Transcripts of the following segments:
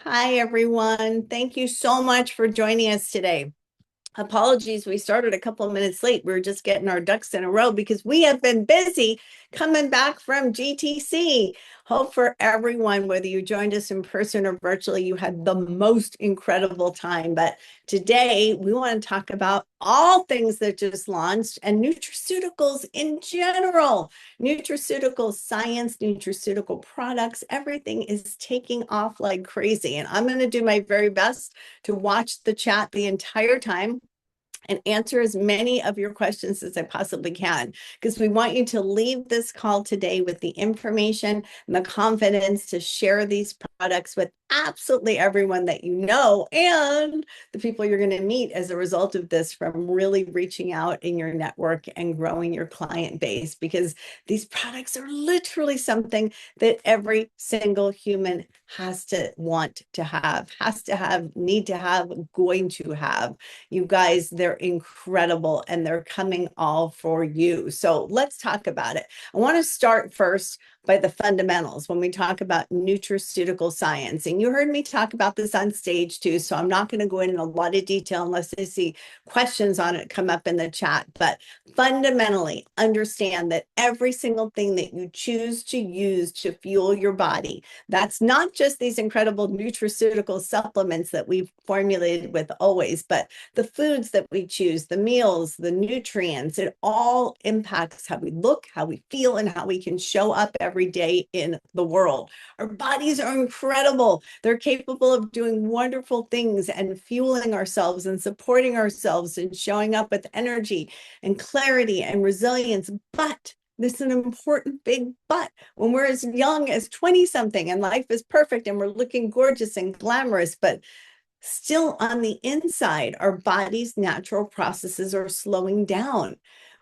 Hi, everyone. Thank you so much for joining us today. Apologies, we started a couple of minutes late. We were just getting our ducks in a row because we have been busy coming back from GTC. Hope for everyone, whether you joined us in person or virtually, you had the most incredible time. But today we want to talk about all things that just launched and nutraceuticals in general. Nutraceutical science, nutraceutical products, everything is taking off like crazy. And I'm going to do my very best to watch the chat the entire time and answer as many of your questions as I possibly can, because we want you to leave this call today with the information and the confidence to share these products with absolutely everyone that you know and the people you're going to meet as a result of this from really reaching out in your network and growing your client base, because these products are literally something that every single human has to want to have, has to have, need to have, going to have. You guys, they're incredible and they're coming all for you. So let's talk about it. I want to start first by the fundamentals when we talk about nutraceutical science. And you heard me talk about this on stage too, so I'm not going to go into a lot of detail unless I see questions on it come up in the chat. But fundamentally, understand that every single thing that you choose to use to fuel your body, that's not just these incredible nutraceutical supplements that we've formulated with always, but the foods that we choose, the meals, the nutrients, it all impacts how we look, how we feel, and how we can show up every day in the world. Our bodies are incredible. They're capable of doing wonderful things and fueling ourselves and supporting ourselves and showing up with energy and clarity and resilience. But this is an important big but. When we're as young as 20 something and life is perfect and we're looking gorgeous and glamorous, but still on the inside, our body's natural processes are slowing down.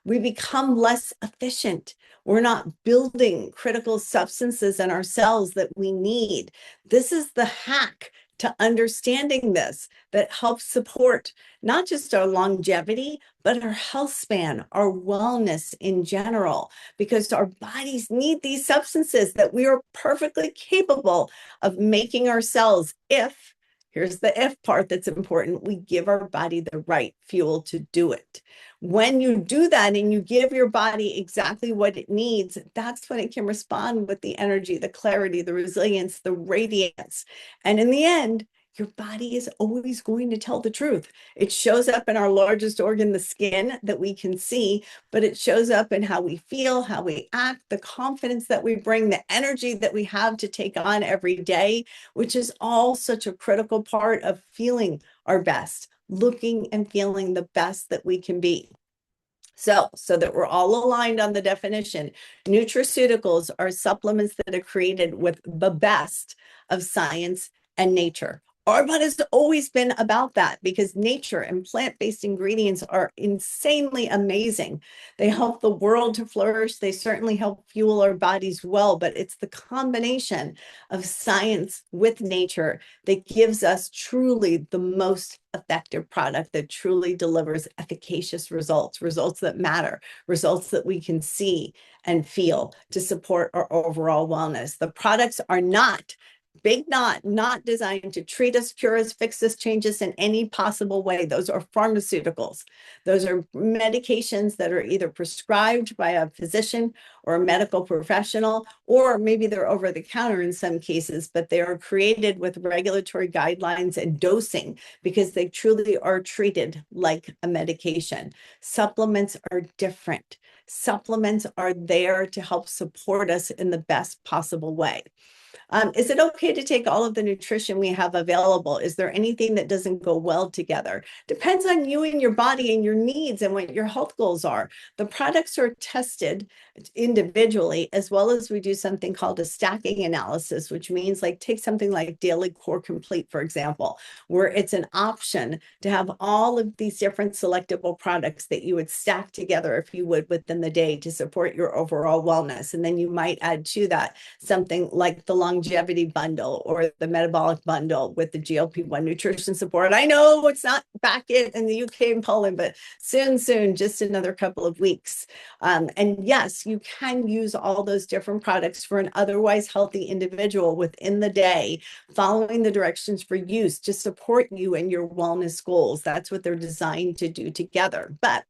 We become less efficient. We're not building critical substances in our cells that we need. This is the hack to understanding this that helps support not just our longevity, but our health span, our wellness in general, because our bodies need these substances that we are perfectly capable of making ourselves if, here's the if part that's important, we give our body the right fuel to do it. When you do that and you give your body exactly what it needs, that's when it can respond with the energy, the clarity, the resilience, the radiance. And in the end, your body is always going to tell the truth. It shows up in our largest organ, the skin, that we can see, but it shows up in how we feel, how we act, the confidence that we bring, the energy that we have to take on every day, which is all such a critical part of feeling our best, looking and feeling the best that we can be. So that we're all aligned on the definition, nutraceuticals are supplements that are created with the best of science and nature. Arbonne has always been about that because nature and plant-based ingredients are insanely amazing. They help the world to flourish. They certainly help fuel our bodies well, but it's the combination of science with nature that gives us truly the most effective product that truly delivers efficacious results, results that matter, results that we can see and feel to support our overall wellness. The products are not not designed to treat us, cure us, fix us, change us in any possible way. Those are pharmaceuticals. Those are medications that are either prescribed by a physician or a medical professional, or maybe they're over the counter in some cases, but they are created with regulatory guidelines and dosing because they truly are treated like a medication. Supplements are different. Supplements are there to help support us in the best possible way. Is it okay to take all of the nutrition we have available? Is there anything that doesn't go well together? Depends on you and your body and your needs and what your health goals are. The products are tested individually, as well as we do something called a stacking analysis, which means like take something like Daily Core Complete, for example, where it's an option to have all of these different selectable products that you would stack together if you would within the day to support your overall wellness. And then you might add to that something like the longevity bundle or the metabolic bundle with the GLP-1 nutrition support. I know it's not back in the UK and Poland, but soon, just another couple of weeks. And yes, you can use all those different products for an otherwise healthy individual within the day, following the directions for use to support you in your wellness goals. That's what they're designed to do together. But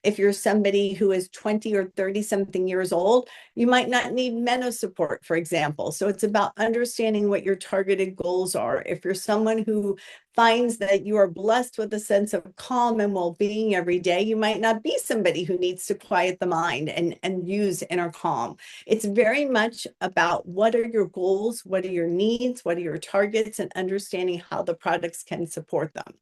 if you're somebody who is 20 or 30 something years old, you might not need meno support, for example. So it's about understanding what your targeted goals are. If you're someone who finds that you are blessed with a sense of calm and well-being every day, you might not be somebody who needs to quiet the mind and use inner calm. It's very much about what are your goals, what are your needs, what are your targets, and understanding how the products can support them.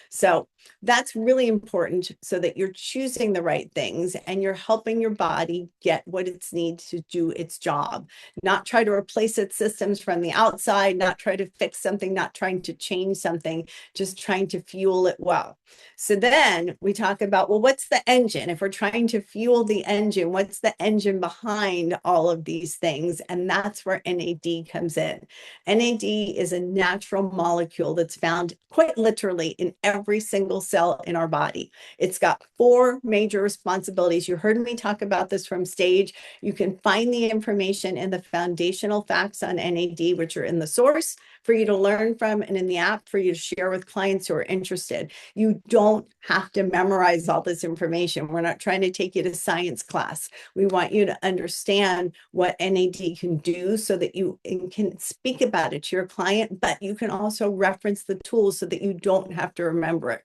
So that's really important so that you're choosing the right things and you're helping your body get what it needs to do its job, not try to replace its systems from the outside, not try to fix something, not trying to change something, just trying to fuel it well. So then we talk about, well, what's the engine? If we're trying to fuel the engine, what's the engine behind all of these things? And that's where NAD comes in. NAD is a natural molecule that's found quite literally in every single cell in our body. It's got 4 major responsibilities. You heard me talk about this from stage. You can find the information in the foundational facts on NAD, which are in the source for you to learn from and in the app for you to share with clients who are interested. You don't have to memorize all this information. We're not trying to take you to science class. We want you to understand what NAD can do so that you can speak about it to your client, but you can also reference the tools so that you don't have to remember it.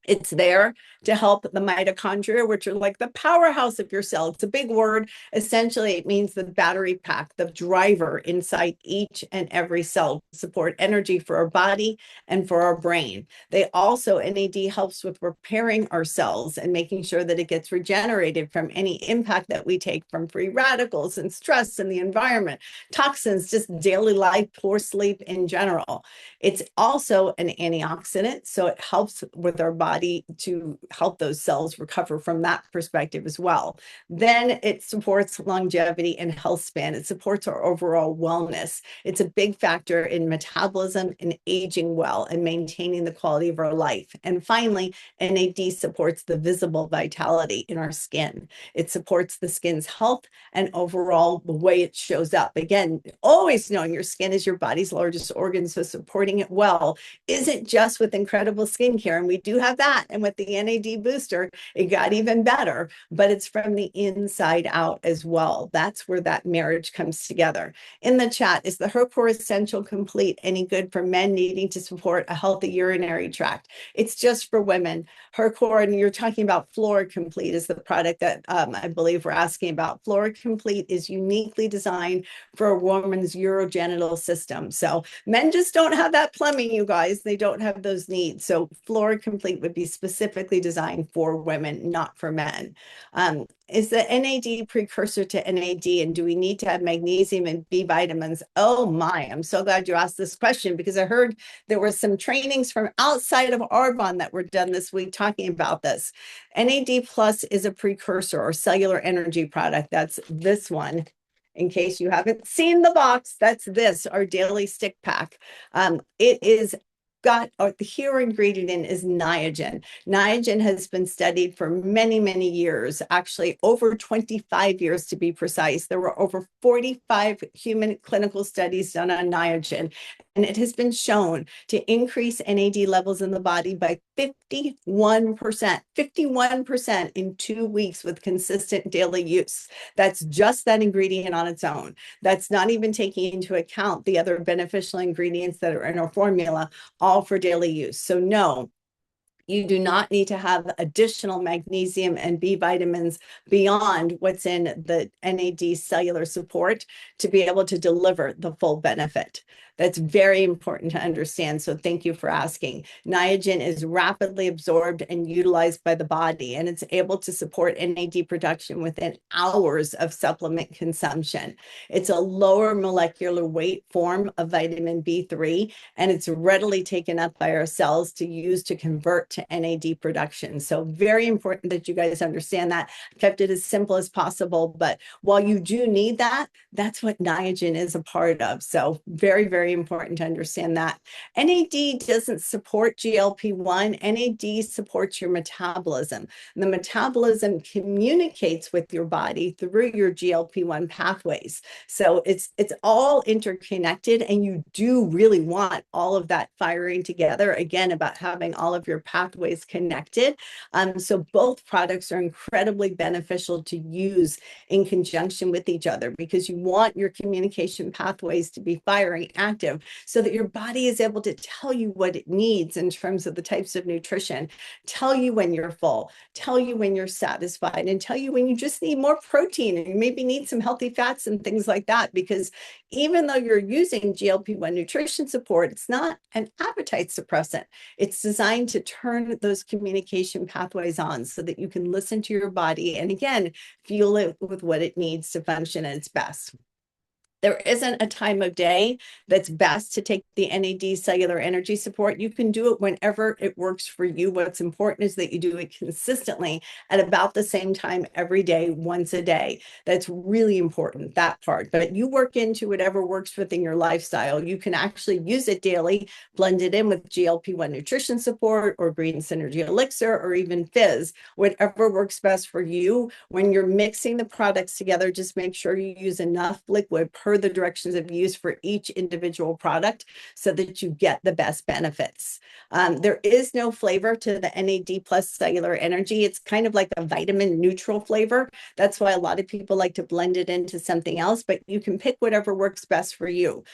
It's there to help the mitochondria, which are like the powerhouse of your cell. It's a big word. Essentially, it means the battery pack, the driver inside each and every cell to support energy for our body and for our brain. They also, NAD helps with repairing our cells and making sure that it gets regenerated from any impact that we take from free radicals and stress in the environment, toxins, just daily life, poor sleep in general. It's also an antioxidant, so it helps with our body to help those cells recover from that perspective as well. Then it supports longevity and health span. It supports our overall wellness. It's a big factor in metabolism and aging well and maintaining the quality of our life. And finally, NAD supports the visible vitality in our skin. It supports the skin's health and overall the way it shows up. Again, always knowing your skin is your body's largest organ, so supporting it well isn't just with incredible skincare, and we do have that. And with the NAD booster, it got even better, but it's from the inside out as well. That's where that marriage comes together. In the chat, is the HerCore Essential Complete any good for men needing to support a healthy urinary tract? It's just for women. HerCore, and you're talking about Flora Complete is the product that I believe we're asking about. Flora Complete is uniquely designed for a woman's urogenital system. So men just don't have that plumbing, you guys. They don't have those needs. So Flora Complete would be specifically designed for women, not for men. Is the NAD precursor to NAD, and do we need to have magnesium and B vitamins? Oh my, I'm so glad you asked this question, because I heard there were some trainings from outside of Arbonne that were done this week talking about this. NAD plus is a precursor or cellular energy product. That's this one. In case you haven't seen the box, that's this, our daily stick pack. It is got the hero ingredient in is Niagen. Niagen has been studied for many, many years, actually over 25 years to be precise. There were over 45 human clinical studies done on Niagen, and it has been shown to increase NAD levels in the body by 51% in 2 weeks with consistent daily use. That's just that ingredient on its own. That's not even taking into account the other beneficial ingredients that are in our formula, all for daily use. So no, you do not need to have additional magnesium and B vitamins beyond what's in the NAD cellular support to be able to deliver the full benefit. That's very important to understand. So thank you for asking. Niagen is rapidly absorbed and utilized by the body, and it's able to support NAD production within hours of supplement consumption. It's a lower molecular weight form of vitamin B3, and it's readily taken up by our cells to use to convert to NAD production. So very important that you guys understand that. Kept it as simple as possible, but while you do need that, that's what Niagen is a part of. So very, very important to understand that. NAD doesn't support GLP-1. NAD supports your metabolism. The metabolism communicates with your body through your GLP-1 pathways. So it's all interconnected, and you do really want all of that firing together, again, about having all of your pathways connected. So both products are incredibly beneficial to use in conjunction with each other, because you want your communication pathways to be firing active so that your body is able to tell you what it needs in terms of the types of nutrition, tell you when you're full, tell you when you're satisfied, and tell you when you just need more protein and you maybe need some healthy fats and things like that. Because even though you're using GLP-1 nutrition support, it's not an appetite suppressant. It's designed to turn those communication pathways on so that you can listen to your body and, again, fuel it with what it needs to function at its best. There isn't a time of day that's best to take the NAD cellular energy support. You can do it whenever it works for you. What's important is that you do it consistently at about the same time every day, once a day. That's really important, that part. But you work into whatever works within your lifestyle. You can actually use it daily, blend it in with GLP-1 nutrition support or Green Synergy Elixir or even Fizz, whatever works best for you. When you're mixing the products together, just make sure you use enough liquid per the directions of use for each individual product so that you get the best benefits. There is no flavor to the NAD plus cellular energy. It's kind of like a vitamin neutral flavor. That's why a lot of people like to blend it into something else, but you can pick whatever works best for you.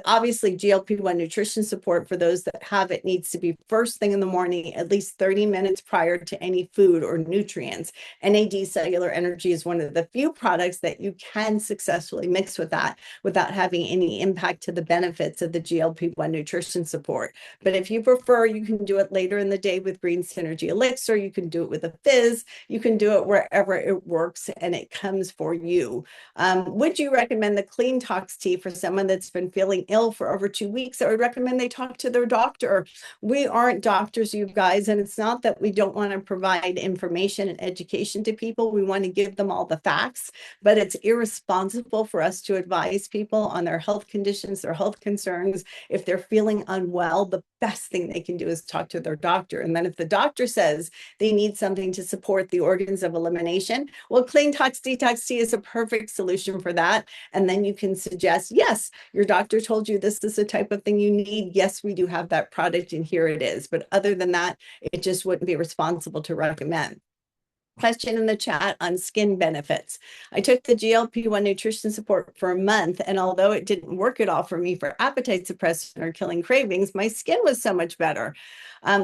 Obviously, GLP-1 nutrition support for those that have it needs to be first thing in the morning, at least 30 minutes prior to any food or nutrients. NAD cellular energy is one of the few products that you can successfully mix with that without having any impact to the benefits of the GLP-1 nutrition support. But if you prefer, you can do it later in the day with Green Synergy Elixir. You can do it with a Fizz. You can do it wherever it works and it comes for you. Would you recommend the Clean Tox tea for someone that's been feeling ill for over 2 weeks? I would recommend they talk to their doctor. We aren't doctors, you guys, and it's not that we don't want to provide information and education to people. We want to give them all the facts, but it's irresponsible for us to advise people on their health conditions, their health concerns. If they're feeling unwell, the best thing they can do is talk to their doctor. And then if the doctor says they need something to support the organs of elimination, well, Clean Tox Detox Tea is a perfect solution for that. And then you can suggest, yes, your doctor told you this is the type of thing you need. Yes, we do have that product and here it is. But other than that, it just wouldn't be responsible to recommend. Question in the chat on skin benefits. I took the GLP-1 nutrition support for a month, and although it didn't work at all for me for appetite suppression or killing cravings, my skin was so much better.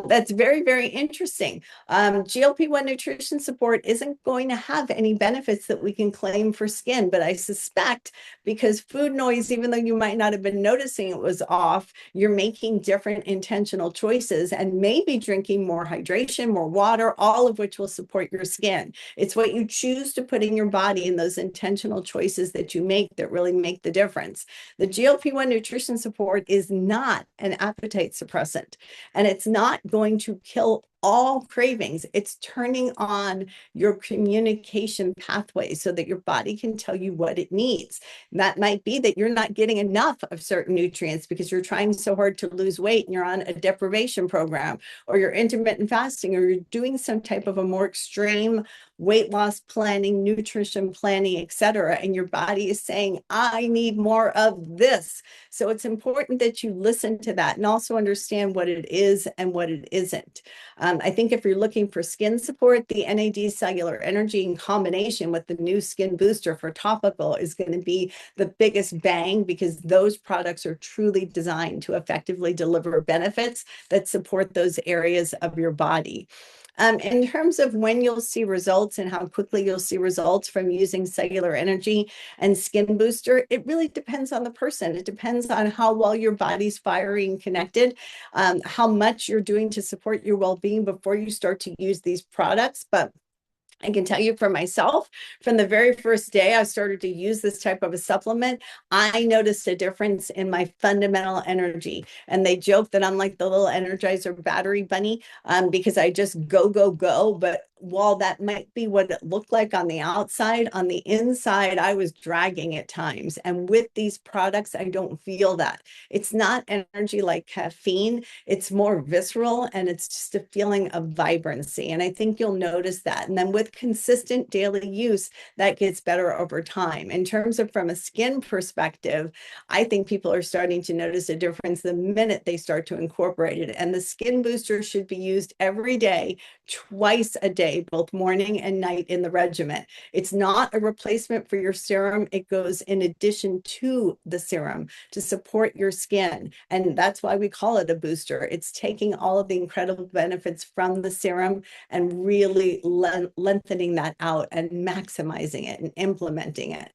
That's very, very interesting. GLP-1 nutrition support isn't going to have any benefits that we can claim for skin, but I suspect because food noise, even though you might not have been noticing it was off, you're making different intentional choices and maybe drinking more hydration, more water, all of which will support your skin. It's what you choose to put in your body and those intentional choices that you make that really make the difference. The GLP-1 nutrition support is not an appetite suppressant, and it's not going to kill all cravings. It's turning on your communication pathways so that your body can tell you what it needs. And that might be that you're not getting enough of certain nutrients because you're trying so hard to lose weight and you're on a deprivation program, or you're intermittent fasting, or you're doing some type of a more extreme weight loss planning, nutrition planning, etc. And your body is saying, I need more of this. So it's important that you listen to that and also understand what it is and what it isn't. I think if you're looking for skin support, the NAD cellular energy in combination with the new skin booster for topical is going to be the biggest bang, because those products are truly designed to effectively deliver benefits that support those areas of your body. In terms of when you'll see results and how quickly you'll see results from using cellular energy and skin booster, it really depends on the person. It depends on how well your body's firing connected, how much you're doing to support your well-being before you start to use these products. But I can tell you for myself, from the very first day I started to use this type of a supplement, I noticed a difference in my fundamental energy. And they joke that I'm like the little Energizer battery bunny because I just go, go, go. But while that might be what it looked like on the outside, on the inside, I was dragging at times. And with these products, I don't feel that. It's not energy like caffeine, it's more visceral and it's just a feeling of vibrancy. And I think you'll notice that. And then with consistent daily use, that gets better over time. In terms of from a skin perspective, I think people are starting to notice a difference the minute they start to incorporate it. And the skin booster should be used every day, twice a day, both morning and night in the regimen. It's not a replacement for your serum. It goes in addition to the serum to support your skin. And that's why we call it a booster. It's taking all of the incredible benefits from the serum and really lengthening that out and maximizing it and implementing it.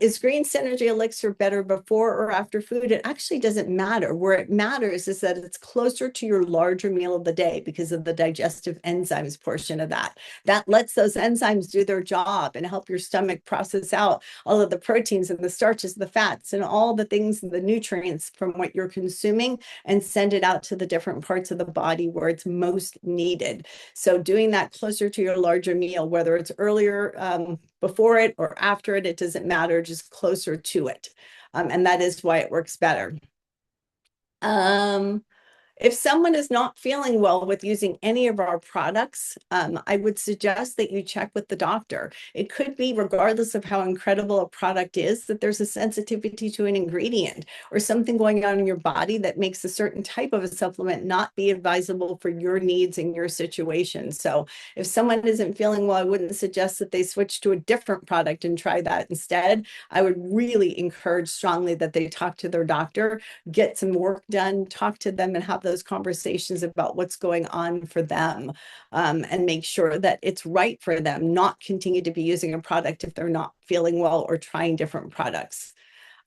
Is Green Synergy Elixir better before or after food? It actually doesn't matter. Where it matters is that it's closer to your larger meal of the day because of the digestive enzymes portion of that. That lets those enzymes do their job and help your stomach process out all of the proteins and the starches, the fats, and all the things, the nutrients from what you're consuming, and send it out to the different parts of the body where it's most needed. So doing that closer to your larger meal, whether it's earlier, before it or after it doesn't matter, just closer to it. And that is why it works better. If someone is not feeling well with using any of our products, I would suggest that you check with the doctor. It could be, regardless of how incredible a product is, that there's a sensitivity to an ingredient or something going on in your body that makes a certain type of a supplement not be advisable for your needs and your situation. So if someone isn't feeling well, I wouldn't suggest that they switch to a different product and try that instead. I would really encourage strongly that they talk to their doctor, get some work done, talk to them, and have those conversations about what's going on for them, and make sure that it's right for them, not continue to be using a product if they're not feeling well or trying different products.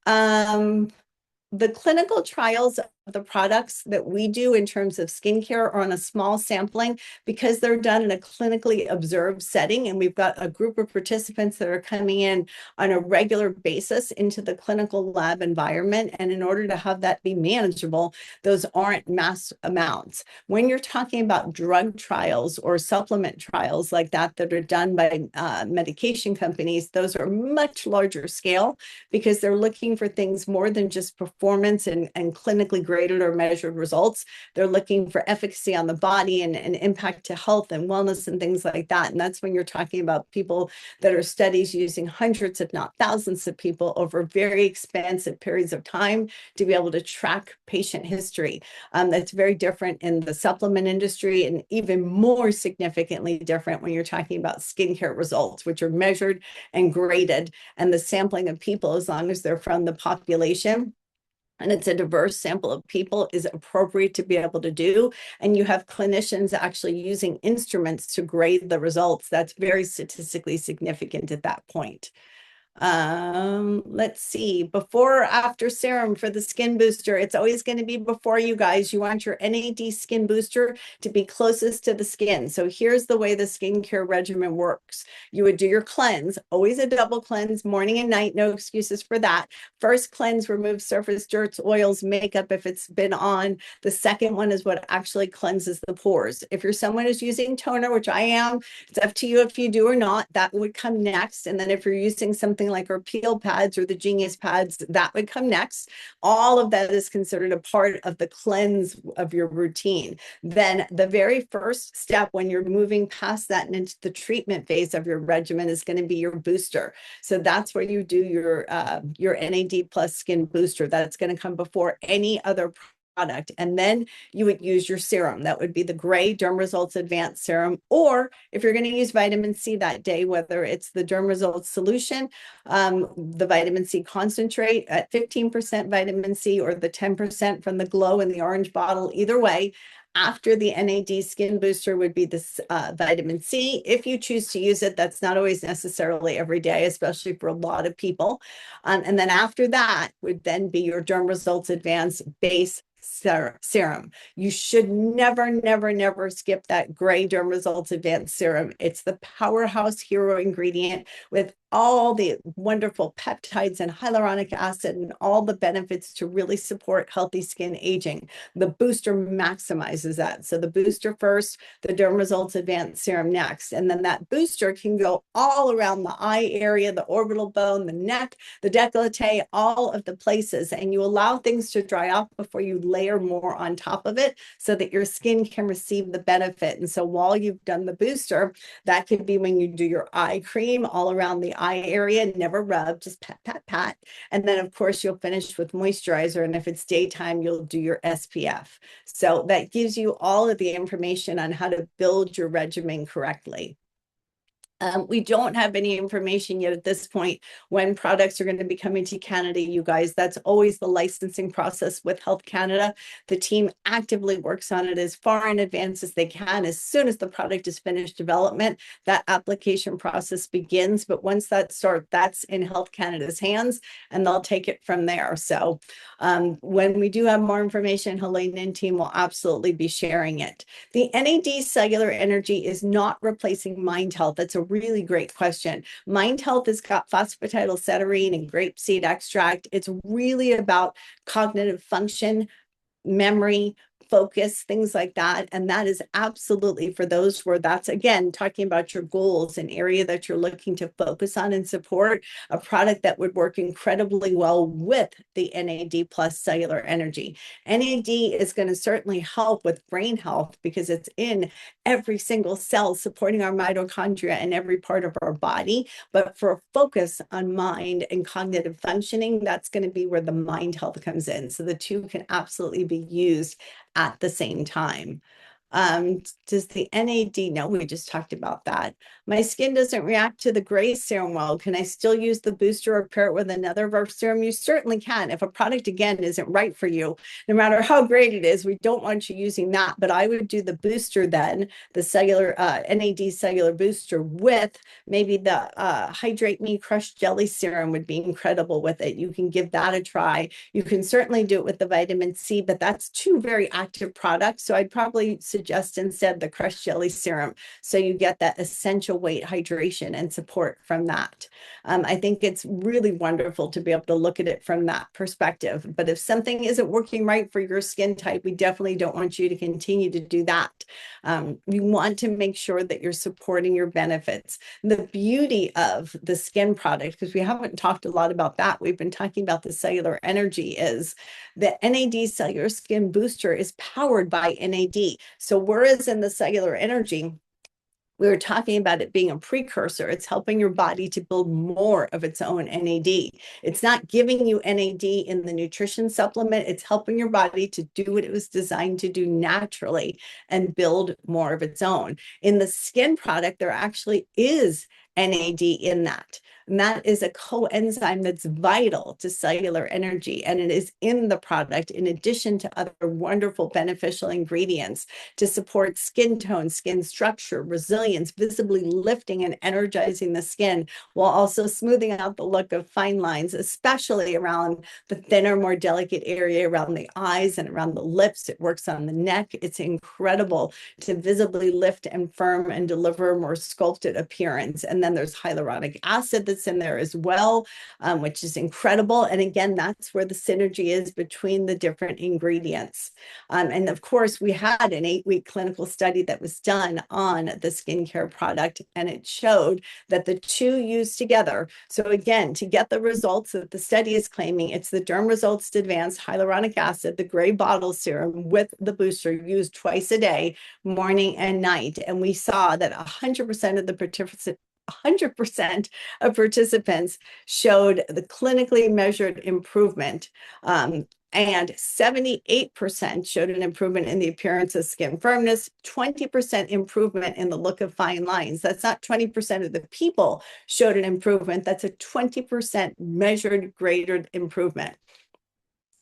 The clinical trials of the products that we do in terms of skincare are on a small sampling because they're done in a clinically observed setting. And we've got a group of participants that are coming in on a regular basis into the clinical lab environment. And in order to have that be manageable, those aren't mass amounts. When you're talking about drug trials or supplement trials like that are done by medication companies, those are much larger scale because they're looking for things more than just performance and clinically graded or measured results. They're looking for efficacy on the body and impact to health and wellness and things like that. And that's when you're talking about people that are studies using hundreds, if not thousands of people over very expansive periods of time to be able to track patient history. That's very different in the supplement industry, and even more significantly different when you're talking about skincare results, which are measured and graded, and the sampling of people, as long as they're from the population and it's a diverse sample of people, is appropriate to be able to do. And you have clinicians actually using instruments to grade the results. That's very statistically significant at that point. Let's see, before or after serum for the skin booster. It's always going to be before, you guys. You want your NAD skin booster to be closest to the skin. So here's the way the skincare regimen works. You would do your cleanse, always a double cleanse, morning and night, no excuses for that. First cleanse, remove surface dirts, oils, makeup if it's been on. The second one is what actually cleanses the pores. If you're someone who's using toner, which I am, it's up to you if you do or not, that would come next. And then if you're using something like our peel pads or the Genius pads, that would come next. All of that is considered a part of the cleanse of your routine. Then the very first step when you're moving past that and into the treatment phase of your regimen is going to be your booster. So that's where you do your NAD plus skin booster. That's going to come before any other product. And then you would use your serum. That would be the gray Derm Results Advanced Serum. Or if you're going to use vitamin C that day, whether it's the Derm Results Solution, the vitamin C concentrate at 15% vitamin C, or the 10% from the Glow in the orange bottle, either way, after the NAD skin booster would be this vitamin C. If you choose to use it, that's not always necessarily every day, especially for a lot of people. And then after that would then be your Derm Results Advanced Base serum. You should never, never, never skip that Gray Derm Results Advanced Serum. It's the powerhouse hero ingredient with all the wonderful peptides and hyaluronic acid and all the benefits to really support healthy skin aging. The booster maximizes that. So the booster first, the Derm Results Advanced Serum next. And then that booster can go all around the eye area, the orbital bone, the neck, the décolleté, all of the places. And you allow things to dry off before you layer more on top of it so that your skin can receive the benefit. And so while you've done the booster, that could be when you do your eye cream all around the eye area, never rub, just pat, pat, pat. And then of course you'll finish with moisturizer. And if it's daytime, you'll do your SPF. So that gives you all of the information on how to build your regimen correctly. We don't have any information yet at this point when products are going to be coming to Canada, you guys. That's always the licensing process with Health Canada. The team actively works on it as far in advance as they can. As soon as the product is finished development, that application process begins. But once that starts, that's in Health Canada's hands, and they'll take it from there. So when we do have more information, Helene and team will absolutely be sharing it. The NAD Cellular Energy is not replacing Mind Health. That's a really great question. Mind Health has got phosphatidylcetarine and grapeseed extract. It's really about cognitive function, memory, focus, things like that. And that is absolutely for those where that's, again, talking about your goals, an area that you're looking to focus on and support, a product that would work incredibly well with the NAD plus cellular energy. NAD is going to certainly help with brain health because it's in every single cell supporting our mitochondria and every part of our body. But for a focus on mind and cognitive functioning, that's going to be where the Mind Health comes in. So the two can absolutely be used at the same time. Does the NAD, no, we just talked about that. My skin doesn't react to the gray serum well. Can I still use the booster or pair it with another of our serum? You certainly can. If a product, again, isn't right for you, no matter how great it is, we don't want you using that. But I would do the booster then, the cellular NAD cellular booster with maybe the Hydrate Me Crushed Jelly Serum would be incredible with it. You can give that a try. You can certainly do it with the vitamin C, but that's two very active products. So I'd probably suggest instead the Crushed Jelly Serum, so you get that essential weight hydration and support from that. I think it's really wonderful to be able to look at it from that perspective. But if something isn't working right for your skin type, we definitely don't want you to continue to do that. You want to make sure that you're supporting your benefits. The beauty of the skin product, because we haven't talked a lot about that, we've been talking about the cellular energy, is the NAD Cellular Skin Booster is powered by NAD. So whereas in the cellular energy, we were talking about it being a precursor. It's helping your body to build more of its own NAD. It's not giving you NAD in the nutrition supplement. It's helping your body to do what it was designed to do naturally and build more of its own. In the skin product, there actually is NAD in that. And that is a coenzyme that's vital to cellular energy. And it is in the product in addition to other wonderful beneficial ingredients to support skin tone, skin structure, resilience, visibly lifting and energizing the skin while also smoothing out the look of fine lines, especially around the thinner, more delicate area around the eyes and around the lips. It works on the neck. It's incredible to visibly lift and firm and deliver a more sculpted appearance. And then there's hyaluronic acid that's in there as well, which is incredible. And again, that's where the synergy is between the different ingredients. And of course, we had an 8-week clinical study that was done on the skincare product, and it showed that the two used together. So again, to get the results that the study is claiming, it's the Derm Results Advanced Hyaluronic Acid, the gray bottle serum with the booster used twice a day, morning and night. And we saw that 100% of the participants 100% of participants showed the clinically measured improvement. And 78% showed an improvement in the appearance of skin firmness, 20% improvement in the look of fine lines. That's not 20% of the people showed an improvement. That's a 20% measured greater improvement.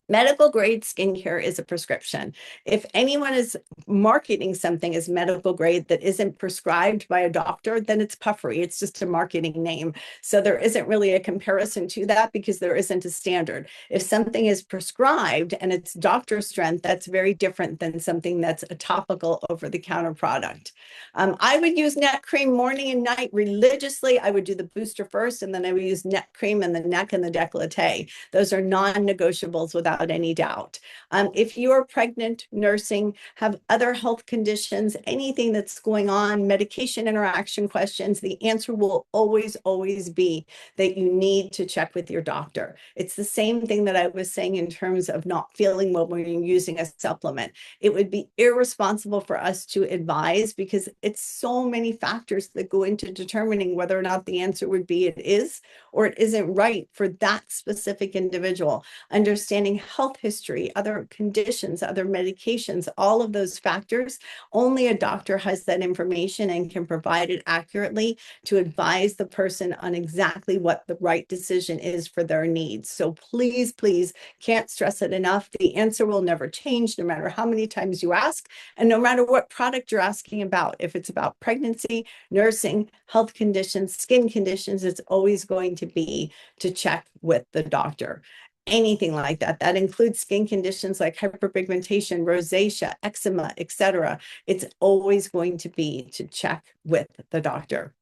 Medical grade skincare is a prescription. If anyone is marketing something as medical grade that isn't prescribed by a doctor, then it's puffery. It's just a marketing name. So there isn't really a comparison to that because there isn't a standard. If something is prescribed and it's doctor strength, that's very different than something that's a topical over-the-counter product. I would use neck cream morning and night religiously. I would do the booster first, and then I would use neck cream in the neck and the décolleté. Those are non-negotiables without any doubt. If you're pregnant, nursing, have other health conditions, anything that's going on, medication interaction questions, the answer will always, always be that you need to check with your doctor. It's the same thing that I was saying in terms of not feeling well when you're using a supplement. It would be irresponsible for us to advise because it's so many factors that go into determining whether or not the answer would be it is or it isn't right for that specific individual. Understanding health history, other conditions, other medications, all of those factors, only a doctor has that information and can provide it accurately to advise the person on exactly what the right decision is for their needs. So please, please, can't stress it enough. The answer will never change no matter how many times you ask and no matter what product you're asking about. If it's about pregnancy, nursing, health conditions, skin conditions, it's always going to be to check with the doctor. Anything like that. That includes skin conditions like hyperpigmentation, rosacea, eczema, etc. It's always going to be to check with the doctor.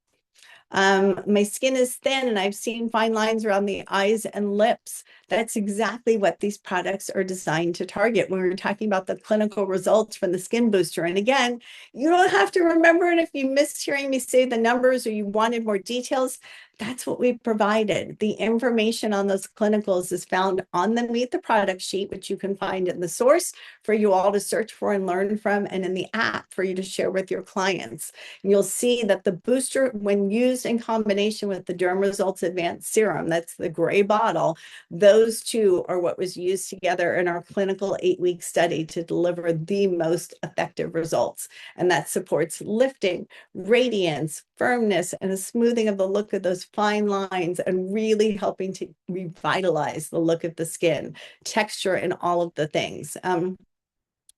My skin is thin and I've seen fine lines around the eyes and lips. That's exactly what these products are designed to target when we're talking about the clinical results from the skin booster. And again, you don't have to remember it if you missed hearing me say the numbers or you wanted more details. That's what we provided. The information on those clinicals is found on the Meet the Product sheet, which you can find in the source for you all to search for and learn from, and in the app for you to share with your clients. And you'll see that the booster, when used in combination with the Derm Results Advanced Serum, that's the gray bottle, those two are what was used together in our clinical 8-week study to deliver the most effective results. And that supports lifting, radiance, firmness, and a smoothing of the look of those fine lines and really helping to revitalize the look of the skin, texture, and all of the things.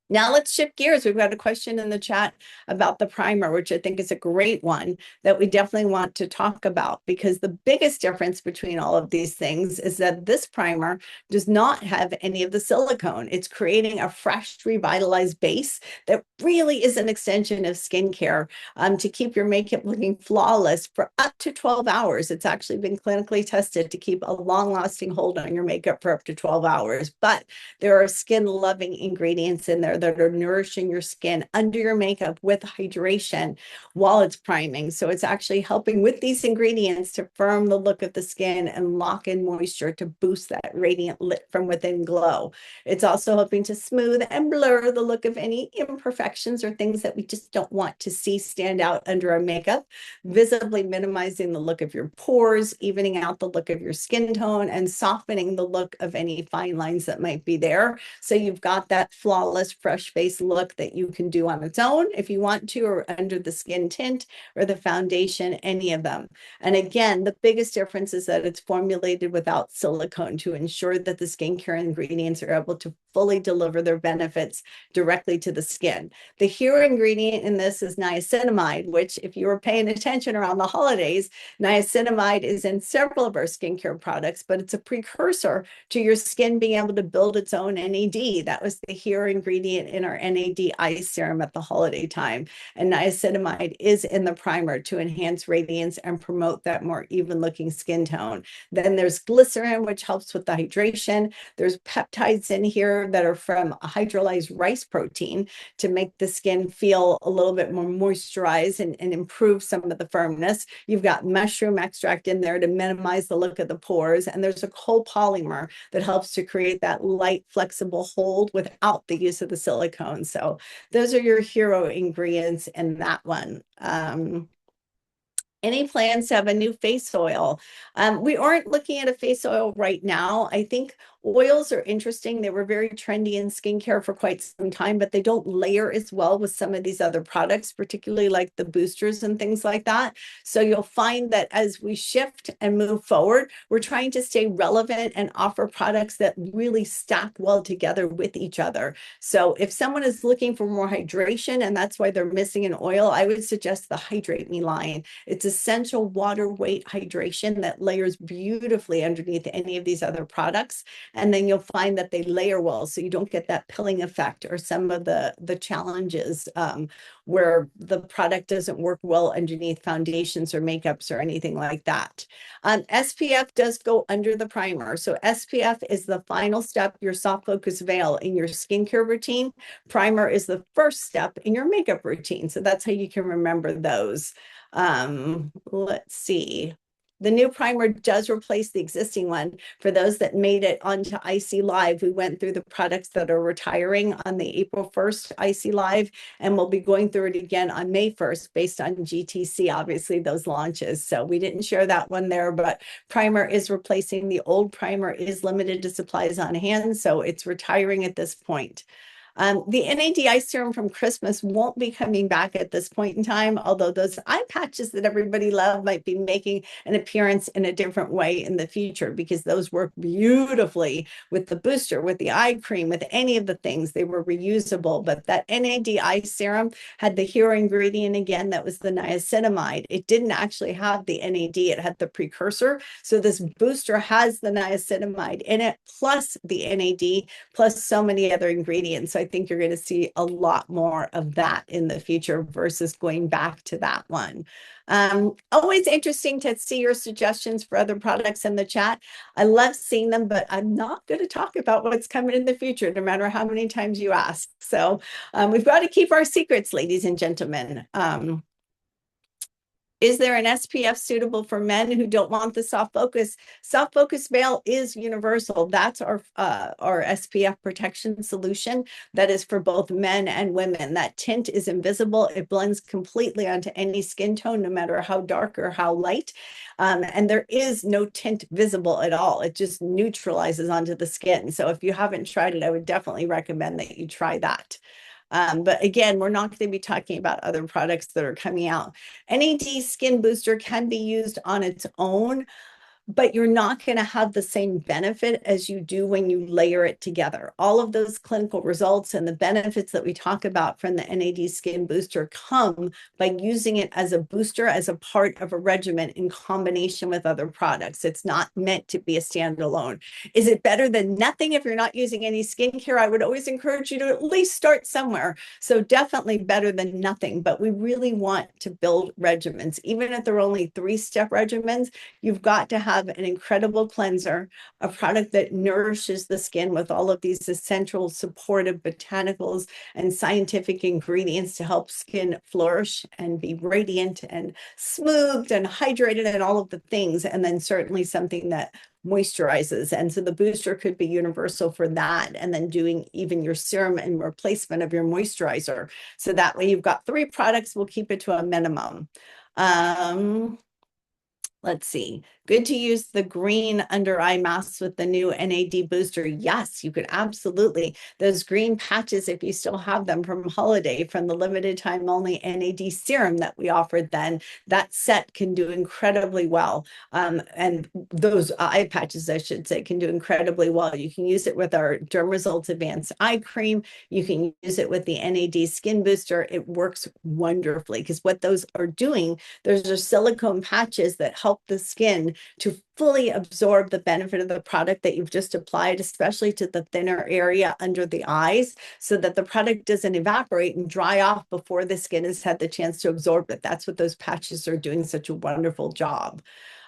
Now let's shift gears. We've got a question in the chat about the primer, which I think is a great one that we definitely want to talk about, because the biggest difference between all of these things is that this primer does not have any of the silicone. It's creating a fresh, revitalized base that really is an extension of skincare to keep your makeup looking flawless for up to 12 hours. It's actually been clinically tested to keep a long-lasting hold on your makeup for up to 12 hours. But there are skin-loving ingredients in there that are nourishing your skin under your makeup with hydration while it's priming. So it's actually helping with these ingredients to firm the look of the skin and lock in moisture to boost that radiant lit from within glow. It's also helping to smooth and blur the look of any imperfections or things that we just don't want to see stand out under our makeup, visibly minimizing the look of your pores, evening out the look of your skin tone, and softening the look of any fine lines that might be there. So you've got that flawless, fresh face look that you can do on its own if you want to, or under the skin tint or the foundation, any of them. And again, the biggest difference is that it's formulated without silicone to ensure that the skincare ingredients are able to fully deliver their benefits directly to the skin. The hero ingredient in this is niacinamide, which, if you were paying attention around the holidays, niacinamide is in several of our skincare products, but it's a precursor to your skin being able to build its own NAD. That was the hero ingredient in our NAD eye serum at the holiday time. And niacinamide is in the primer to enhance radiance and promote that more even looking skin tone. Then there's glycerin, which helps with the hydration. There's peptides in here that are from a hydrolyzed rice protein to make the skin feel a little bit more moisturized and improve some of the firmness. You've got mushroom extract in there to minimize the look of the pores. And there's a copolymer that helps to create that light, flexible hold without the use of the silicone. So those are your hero ingredients in that one. Any plans to have a new face oil? We aren't looking at a face oil right now. I think Oils are interesting. They were very trendy in skincare for quite some time, but they don't layer as well with some of these other products, particularly like the boosters and things like that. So you'll find that as we shift and move forward, we're trying to stay relevant and offer products that really stack well together with each other. So if someone is looking for more hydration and that's why they're missing an oil, I would suggest the Hydrate Me line. It's essential water weight hydration that layers beautifully underneath any of these other products. And then you'll find that they layer well, so you don't get that pilling effect or some of the challenges where the product doesn't work well underneath foundations or makeups or anything like that. SPF does go under the primer. So SPF is the final step, your soft focus veil in your skincare routine. Primer is the first step in your makeup routine. So that's how you can remember those. Let's see. The new primer does replace the existing one. For those that made it onto IC Live, we went through the products that are retiring on the April 1st IC Live, and we'll be going through it again on May 1st based on GTC, obviously, those launches. So we didn't share that one there, but primer is replacing the old primer, is limited to supplies on hand, so it's retiring at this point. The NAD eye serum from Christmas won't be coming back at this point in time, although those eye patches that everybody loved might be making an appearance in a different way in the future, because those work beautifully with the booster, with the eye cream, with any of the things. They were reusable, but that NAD eye serum had the hero ingredient again, that was the niacinamide. It didn't actually have the NAD, it had the precursor. So this booster has the niacinamide in it, plus the NAD, plus so many other ingredients. So I think you're going to see a lot more of that in the future versus going back to that one. Always interesting to see your suggestions for other products in the chat. I love seeing them, but I'm not going to talk about what's coming in the future, no matter how many times you ask. So we've got to keep our secrets, ladies and gentlemen. Is there an SPF suitable for men who don't want the soft focus? Soft focus veil is universal. That's our SPF protection solution that is for both men and women. That tint is invisible. It blends completely onto any skin tone, no matter how dark or how light. And there is no tint visible at all. It just neutralizes onto the skin. So if you haven't tried it, I would definitely recommend that you try that. But again, we're not going to be talking about other products that are coming out. NAD Skin Booster can be used on its own, but you're not going to have the same benefit as you do when you layer it together. All of those clinical results and the benefits that we talk about from the NAD Skin Booster come by using it as a booster, as a part of a regimen in combination with other products. It's not meant to be a standalone. Is it better than nothing if you're not using any skincare? I would always encourage you to at least start somewhere. So definitely better than nothing, but we really want to build regimens. Even if they're only 3-step regimens, you've got to have an incredible cleanser, a product that nourishes the skin with all of these essential supportive botanicals and scientific ingredients to help skin flourish and be radiant and smoothed and hydrated and all of the things. And then certainly something that moisturizes. And so the booster could be universal for that. And then doing even your serum in replacement of your moisturizer. So that way you've got 3 products. We'll keep it to a minimum. Let's see. Good to use the green under eye masks with the new NAD booster. Yes, you could absolutely. Those green patches, if you still have them from holiday, from the limited time only NAD serum that we offered then, that set can do incredibly well. And those eye patches, I should say, can do incredibly well. You can use it with our Dermaresults Advanced Eye Cream. You can use it with the NAD Skin Booster. It works wonderfully because what those are doing, those are silicone patches that help the skin to fully absorb the benefit of the product that you've just applied, especially to the thinner area under the eyes, so that the product doesn't evaporate and dry off before the skin has had the chance to absorb it. That's what those patches are doing such a wonderful job.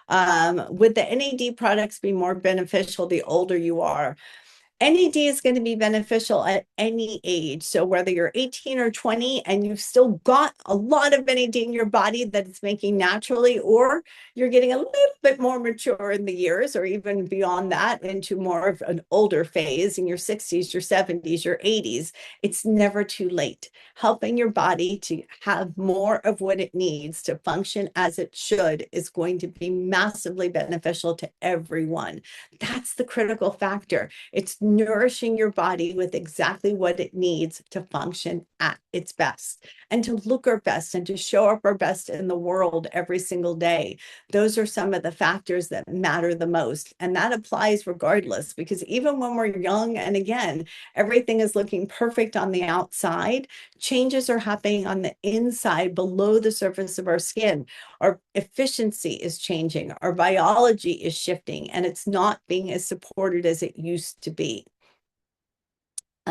Would the NAD products be more beneficial the older you are? NAD is going to be beneficial at any age. So whether you're 18 or 20 and you've still got a lot of NAD in your body that it's making naturally, or you're getting a little bit more mature in the years, or even beyond that into more of an older phase in your 60s, your 70s, your 80s, it's never too late. Helping your body to have more of what it needs to function as it should is going to be massively beneficial to everyone. That's the critical factor. It's nourishing your body with exactly what it needs to function at its best and to look our best and to show up our best in the world every single day. Those are some of the factors that matter the most. And that applies regardless, because even when we're young, and again, everything is looking perfect on the outside, changes are happening on the inside below the surface of our skin. Our efficiency is changing, our biology is shifting, and it's not being as supported as it used to be.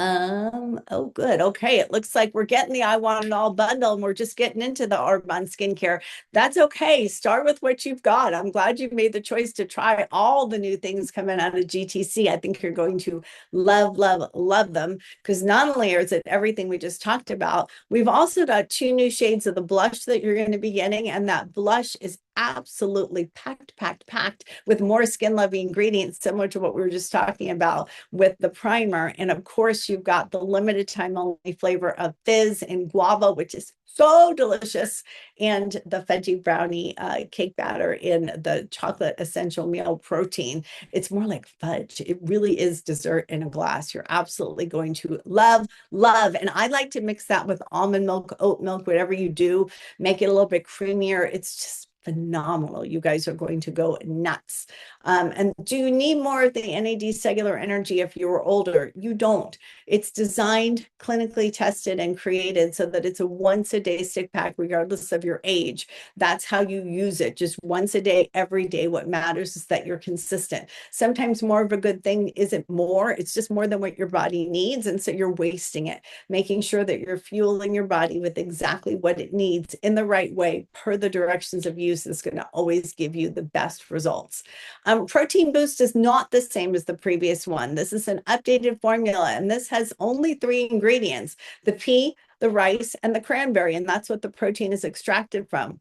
Oh, good. Okay. It looks like we're getting the I Want It All bundle and we're just getting into the Arbonne skincare. That's okay. Start with what you've got. I'm glad you made the choice to try all the new things coming out of GTC. I think you're going to love, love, love them, because not only is it everything we just talked about, we've also got 2 new shades of the blush that you're going to be getting. And that blush is absolutely packed with more skin loving ingredients, similar to what we were just talking about with the primer. And of course, you've got the limited time only flavor of fizz and guava, which is so delicious, and the veggie brownie cake batter in the chocolate essential meal protein. It's more like fudge. It really is dessert in a glass. You're absolutely going to love. And I like to mix that with almond milk, oat milk, whatever you do, make it a little bit creamier. It's just phenomenal. You guys are going to go nuts. And do you need more of the NAD cellular energy if you're older? You don't. It's designed, clinically tested, and created so that it's a once a day stick pack, regardless of your age. That's how you use it. Just once a day, every day. What matters is that you're consistent. Sometimes more of a good thing isn't more. It's just more than what your body needs. And so you're wasting it. Making sure that you're fueling your body with exactly what it needs in the right way per the directions of use is going to always give you the best results. Protein Boost is not the same as the previous one. This is an updated formula, and this has only 3 ingredients: the pea, the rice, and the cranberry, and that's what the protein is extracted from.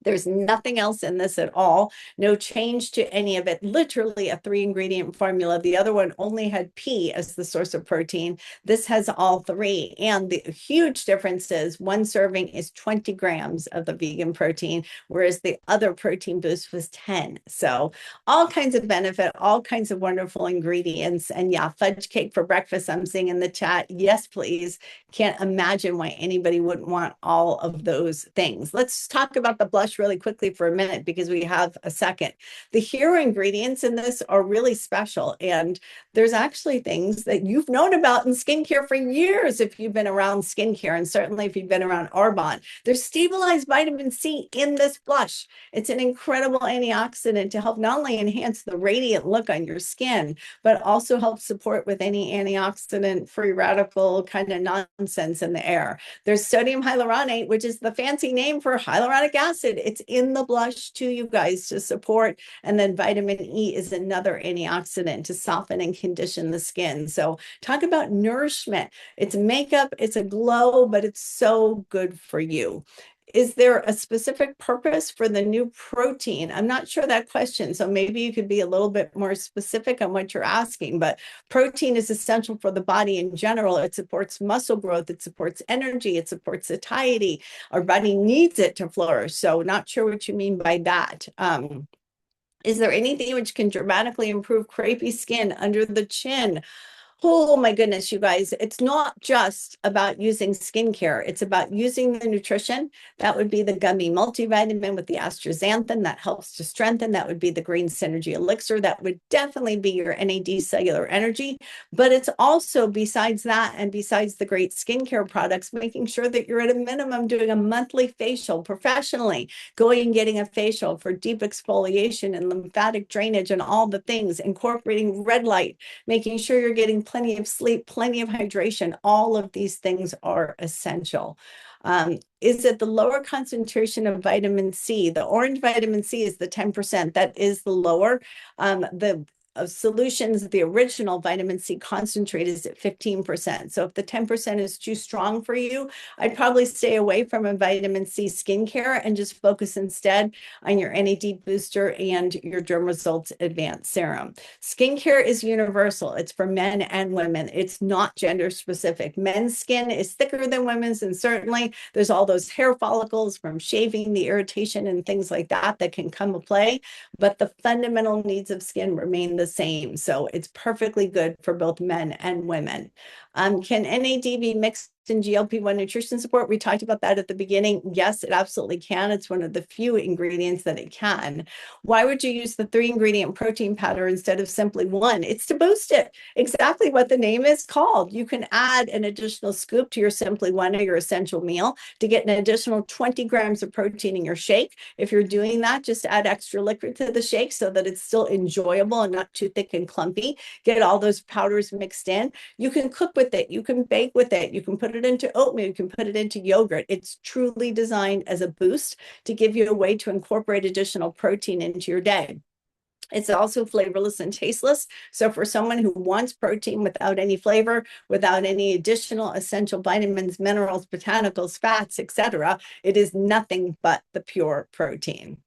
There's nothing else in this at all. No change to any of it. Literally a 3 ingredient formula. The other one only had pea as the source of protein. This has all 3. And the huge difference is 1 serving is 20 grams of the vegan protein, whereas the other Protein Boost was 10. So all kinds of benefit, all kinds of wonderful ingredients. And yeah, fudge cake for breakfast, I'm seeing in the chat. Yes, please. Can't imagine why anybody wouldn't want all of those things. Let's talk about the blush really quickly for a minute, because we have a second. The hero ingredients in this are really special, and there's actually things that you've known about in skincare for years if you've been around skincare, and certainly if you've been around Arbonne. There's stabilized vitamin C in this blush. It's an incredible antioxidant to help not only enhance the radiant look on your skin, but also help support with any antioxidant free radical kind of nonsense in the air. There's sodium hyaluronate, which is the fancy name for hyaluronic acid. It's in the blush too, you guys, to support. And then vitamin E is another antioxidant to soften and condition the skin. So talk about nourishment. It's makeup, it's a glow, but it's so good for you. Is there a specific purpose for the new protein? I'm not sure that question. So maybe you could be a little bit more specific on what you're asking, but protein is essential for the body in general. It supports muscle growth. It supports energy. It supports satiety. Our body needs it to flourish. So not sure what you mean by that. Is there anything which can dramatically improve crepey skin under the chin? Oh my goodness, you guys, it's not just about using skincare. It's about using the nutrition. That would be the gummy multivitamin with the astaxanthin that helps to strengthen. That would be the green synergy elixir. That would definitely be your NAD cellular energy. But it's also, besides that, and besides the great skincare products, making sure that you're at a minimum doing a monthly facial professionally, going and getting a facial for deep exfoliation and lymphatic drainage and all the things, incorporating red light, making sure you're getting plenty of sleep, plenty of hydration. All of these things are essential. Is it the lower concentration of vitamin C? The orange vitamin C is the 10%. That is the lower. The solutions, the original vitamin C concentrate is at 15%. So if the 10% is too strong for you, I'd probably stay away from a vitamin C skincare and just focus instead on your NAD booster and your Dermasults Advanced Serum. Skincare is universal. It's for men and women. It's not gender specific. Men's skin is thicker than women's, and certainly there's all those hair follicles from shaving, the irritation and things like that that can come to play, but the fundamental needs of skin remain the same. So it's perfectly good for both men and women. Can NAD be mixed in GLP-1 nutrition support? We talked about that at the beginning. Yes, it absolutely can. It's one of the few ingredients that it can. Why would you use the 3-ingredient protein powder instead of simply one? It's to boost it. Exactly what the name is called. You can add an additional scoop to your Simply One or your essential meal to get an additional 20 grams of protein in your shake. If you're doing that, just add extra liquid to the shake so that it's still enjoyable and not too thick and clumpy. Get all those powders mixed in. You can cook with it. You can bake with it. You can put it into oatmeal. You can put it into yogurt. It's truly designed as a boost to give you a way to incorporate additional protein into your day. It's also flavorless and tasteless. So for someone who wants protein without any flavor, without any additional essential vitamins, minerals, botanicals, fats, etc., it is nothing but the pure protein.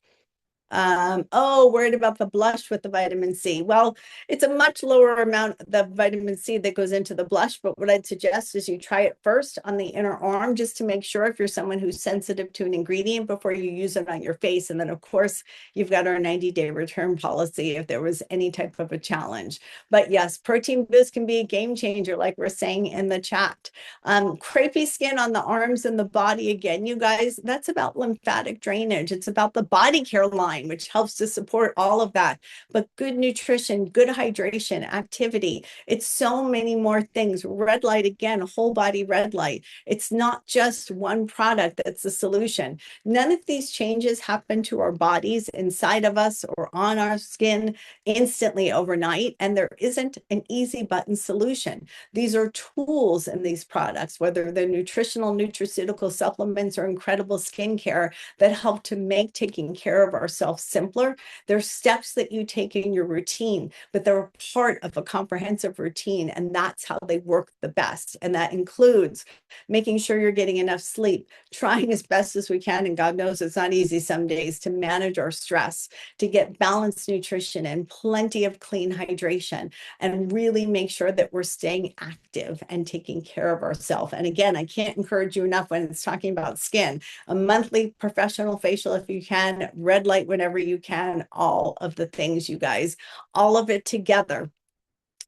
Worried about the blush with the vitamin C. Well, it's a much lower amount of the vitamin C that goes into the blush, but what I'd suggest is you try it first on the inner arm just to make sure if you're someone who's sensitive to an ingredient before you use it on your face. And then, of course, you've got our 90-day return policy if there was any type of a challenge. But yes, protein boost can be a game changer, like we're saying in the chat. Crepey skin on the arms and the body, again, you guys, that's about lymphatic drainage. It's about the body care line, which helps to support all of that. But good nutrition, good hydration, activity, it's so many more things. Red light, again, whole body red light. It's not just one product that's the solution. None of these changes happen to our bodies inside of us or on our skin instantly overnight, and there isn't an easy button solution. These are tools in these products, whether they're nutritional, nutraceutical supplements or incredible skincare that help to make taking care of ourselves simpler. They're steps that you take in your routine, but they're part of a comprehensive routine, and that's how they work the best. And that includes making sure you're getting enough sleep, trying as best as we can, and God knows it's not easy some days, to manage our stress, to get balanced nutrition and plenty of clean hydration, and really make sure that we're staying active and taking care of ourselves. And again, I can't encourage you enough when it's talking about skin. A monthly professional facial if you can, red light whenever you can, all of the things, you guys, all of it together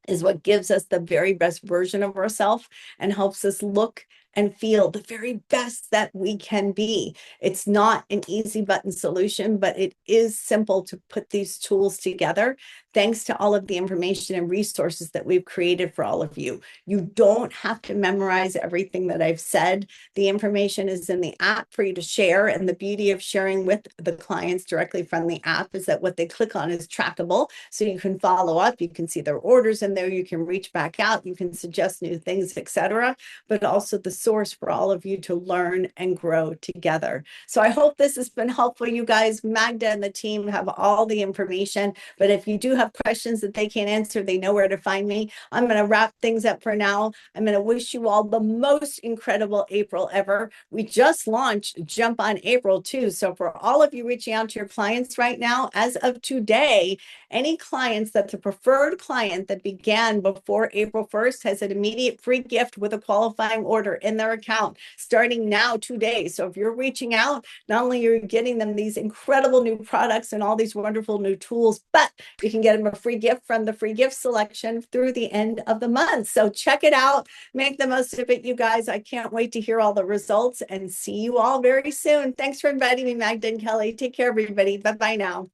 is what gives us the very best version of ourselves and helps us look and feel the very best that we can be. It's not an easy button solution, but it is simple to put these tools together thanks to all of the information and resources that we've created for all of you. You don't have to memorize everything that I've said. The information is in the app for you to share, and the beauty of sharing with the clients directly from the app is that what they click on is trackable, so you can follow up, you can see their orders in there, you can reach back out, you can suggest new things, etc., but also the source for all of you to learn and grow together. So I hope this has been helpful, you guys. Magda and the team have all the information, but if you do have questions that they can't answer, they know where to find me. I'm going to wrap things up for now. I'm going to wish you all the most incredible April ever. We just launched Jump on April too. So for all of you reaching out to your clients right now, as of today, any clients that's a preferred client that began before April 1st has an immediate free gift with a qualifying order in their account starting now today. So if you're reaching out, not only are you getting them these incredible new products and all these wonderful new tools, but you can get them a free gift from the free gift selection through the end of the month. So check it out. Make the most of it, you guys. I can't wait to hear all the results and see you all very soon. Thanks for inviting me, Magda and Kelly. Take care, everybody. Bye-bye now.